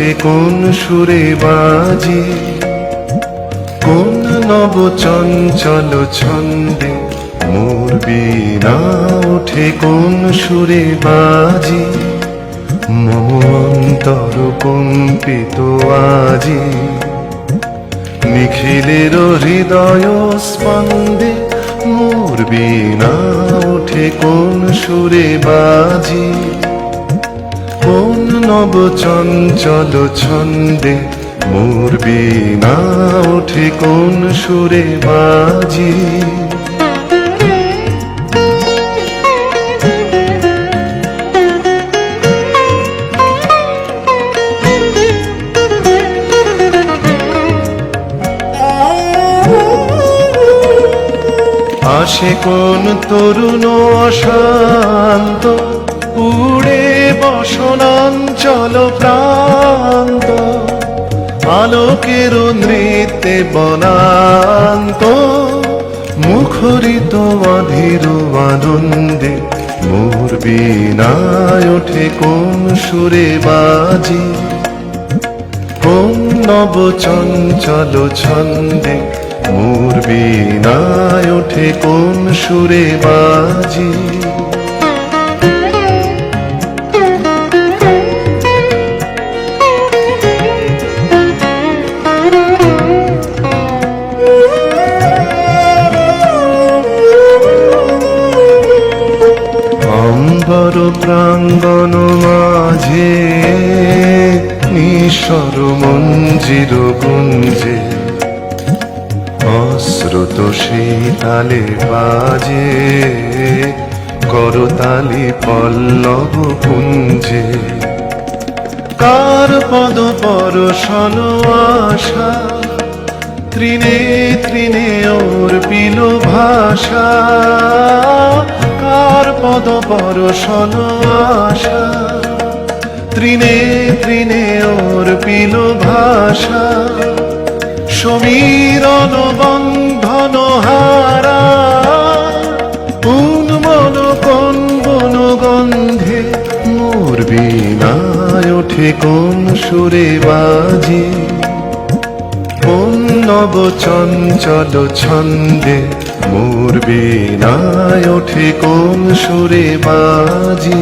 ওঠে কোন সুরে বাজি, কোন নব চঞ্চল ছন্দে মোর বীণা ওঠে কোন সুরে বাজি। মম অন্তর কম্পিত আজি, নিখিলের হৃদয় স্পন্দে মোর বীণা ওঠে কোন সুরে বাজি। কোন নব চঞ্চল ছন্দে মোর বীণা ওঠে কোন সুরে বাজি। আসে কোন তরুণ অশান্ত, উড়ে বসনাঞ্চল প্রান্ত, আলোকের নৃত্যে বনান্ত, মুখরিত অধীর আনন্দে মোর বীণায় ওঠে কোন সুরে বাজি। কোন নব চঞ্চল ছন্দে মোর বীণায় ওঠে কোন সুরে বাজি। অম্বর প্রাঙ্গণ মাঝে নিঃস্বর মঞ্জির গুঞ্জে, অশ্রুত সেই তালে বাজে করতালি পল্লব কুঞ্জে। কার পদ পরশন আশা, তৃণে তৃণে ওর পিল ভাষা। কার পদ পরশন আশা, তৃণে তৃণে ওর পিল ভাষা। সমীরণ বন্ধন হারা, উন্মন কোন বন গন্ধে মোর বীণায় ওঠে কোন সুরে বাজি। কোন নব চঞ্চল ছন্দে মোর বীণায় ওঠে কোন সুরে বাজি।